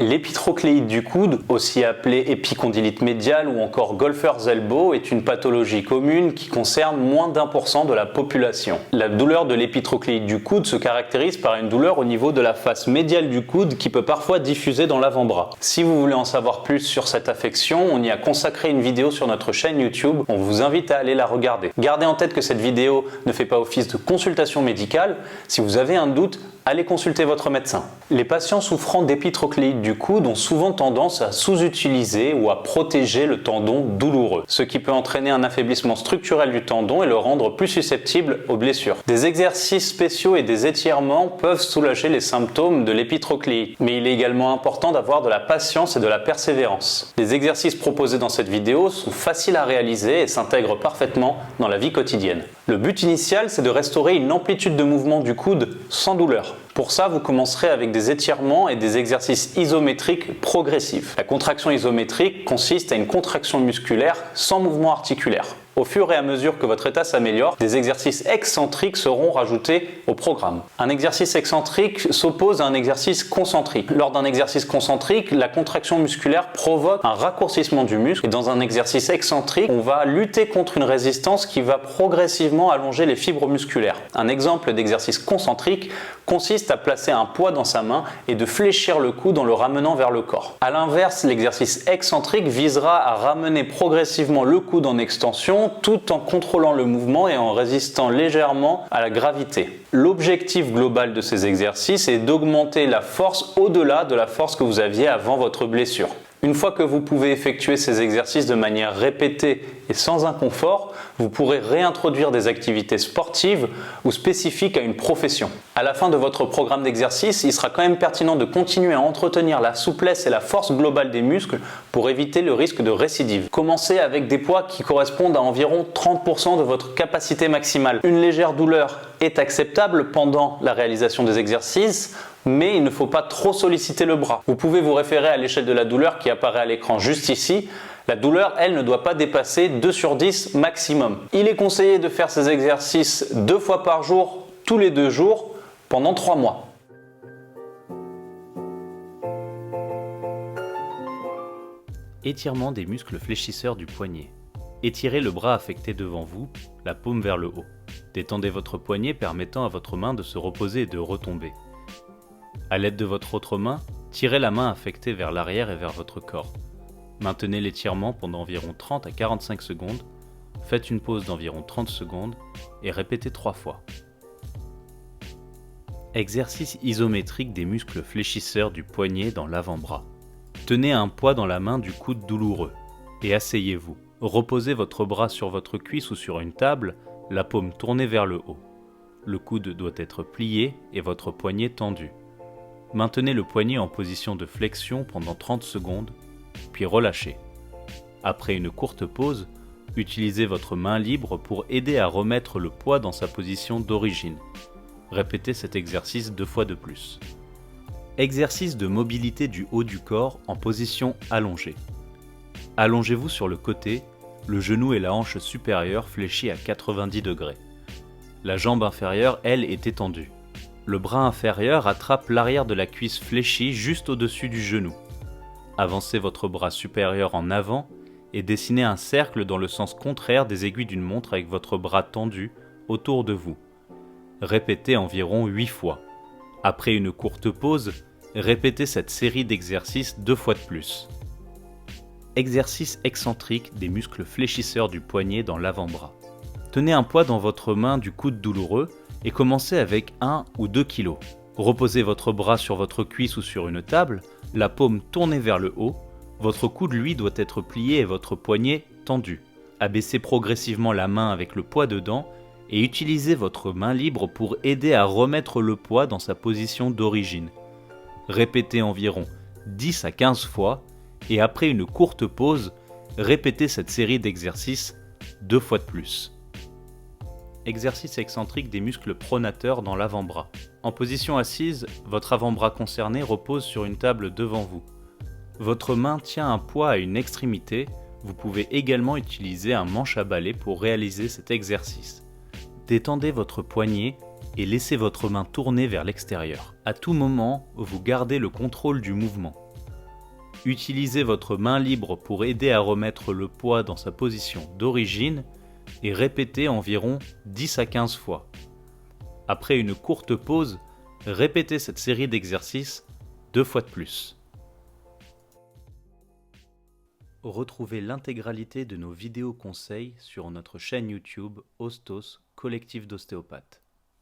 L'épitrocléite du coude, aussi appelée épicondylite médiale ou encore golfer's elbow, est une pathologie commune qui concerne moins d'1% de la population. La douleur de l'épitrocléite du coude se caractérise par une douleur au niveau de la face médiale du coude qui peut parfois diffuser dans l'avant-bras. Si vous voulez en savoir plus sur cette affection, on y a consacré une vidéo sur notre chaîne YouTube, on vous invite à aller la regarder. Gardez en tête que cette vidéo ne fait pas office de consultation médicale. Si vous avez un doute, allez consulter votre médecin. Les patients souffrant d'épitrocléite du coude ont souvent tendance à sous-utiliser ou à protéger le tendon douloureux, ce qui peut entraîner un affaiblissement structurel du tendon et le rendre plus susceptible aux blessures. Des exercices spéciaux et des étirements peuvent soulager les symptômes de l'épitrocléite, mais il est également important d'avoir de la patience et de la persévérance. Les exercices proposés dans cette vidéo sont faciles à réaliser et s'intègrent parfaitement dans la vie quotidienne. Le but initial, c'est de restaurer une amplitude de mouvement du coude sans douleur. Pour ça, vous commencerez avec des étirements et des exercices isométriques progressifs. La contraction isométrique consiste à une contraction musculaire sans mouvement articulaire. Au fur et à mesure que votre état s'améliore, des exercices excentriques seront rajoutés au programme. Un exercice excentrique s'oppose à un exercice concentrique. Lors d'un exercice concentrique, la contraction musculaire provoque un raccourcissement du muscle et dans un exercice excentrique, on va lutter contre une résistance qui va progressivement allonger les fibres musculaires. Un exemple d'exercice concentrique consiste à placer un poids dans sa main et de fléchir le coude en le ramenant vers le corps. A l'inverse, l'exercice excentrique visera à ramener progressivement le coude en extension tout en contrôlant le mouvement et en résistant légèrement à la gravité. L'objectif global de ces exercices est d'augmenter la force au-delà de la force que vous aviez avant votre blessure. Une fois que vous pouvez effectuer ces exercices de manière répétée et sans inconfort, vous pourrez réintroduire des activités sportives ou spécifiques à une profession. À la fin de votre programme d'exercice, il sera quand même pertinent de continuer à entretenir la souplesse et la force globale des muscles pour éviter le risque de récidive. Commencez avec des poids qui correspondent à environ 30% de votre capacité maximale. Une légère douleur est acceptable pendant la réalisation des exercices, mais il ne faut pas trop solliciter le bras. Vous pouvez vous référer à l'échelle de la douleur qui apparaît à l'écran juste ici. La douleur, elle, ne doit pas dépasser 2 sur 10 maximum. Il est conseillé de faire ces exercices 2 fois par jour, tous les 2 jours, pendant 3 mois. Étirement des muscles fléchisseurs du poignet. Étirez le bras affecté devant vous, la paume vers le haut. Détendez votre poignet permettant à votre main de se reposer et de retomber. À l'aide de votre autre main, tirez la main affectée vers l'arrière et vers votre corps. Maintenez l'étirement pendant environ 30 à 45 secondes, faites une pause d'environ 30 secondes et répétez 3 fois. Exercice isométrique des muscles fléchisseurs du poignet dans l'avant-bras. Tenez un poids dans la main du coude douloureux et asseyez-vous. Reposez votre bras sur votre cuisse ou sur une table, la paume tournée vers le haut. Le coude doit être plié et votre poignet tendu. Maintenez le poignet en position de flexion pendant 30 secondes, puis relâchez. Après une courte pause, utilisez votre main libre pour aider à remettre le poids dans sa position d'origine. Répétez cet exercice 2 fois de plus. Exercice de mobilité du haut du corps en position allongée. Allongez-vous sur le côté, le genou et la hanche supérieure fléchis à 90 degrés. La jambe inférieure, elle, est étendue. Le bras inférieur attrape l'arrière de la cuisse fléchie juste au-dessus du genou. Avancez votre bras supérieur en avant et dessinez un cercle dans le sens contraire des aiguilles d'une montre avec votre bras tendu autour de vous. Répétez environ 8 fois. Après une courte pause, répétez cette série d'exercices 2 fois de plus. Exercice excentrique des muscles fléchisseurs du poignet dans l'avant-bras. Tenez un poids dans votre main du coude douloureux et commencez avec 1 ou 2 kg. Reposez votre bras sur votre cuisse ou sur une table, la paume tournée vers le haut, votre coude lui doit être plié et votre poignet tendu. Abaissez progressivement la main avec le poids dedans et utilisez votre main libre pour aider à remettre le poids dans sa position d'origine. Répétez environ 10 à 15 fois et après une courte pause, répétez cette série d'exercices 2 fois de plus. Exercice excentrique des muscles pronateurs dans l'avant-bras. En position assise, votre avant-bras concerné repose sur une table devant vous. Votre main tient un poids à une extrémité, vous pouvez également utiliser un manche à balai pour réaliser cet exercice. Détendez votre poignet et laissez votre main tourner vers l'extérieur. À tout moment, vous gardez le contrôle du mouvement. Utilisez votre main libre pour aider à remettre le poids dans sa position d'origine et répétez environ 10 à 15 fois. Après une courte pause, répétez cette série d'exercices 2 fois de plus. Retrouvez l'intégralité de nos vidéos conseils sur notre chaîne YouTube Ostos Collectif d'ostéopathes.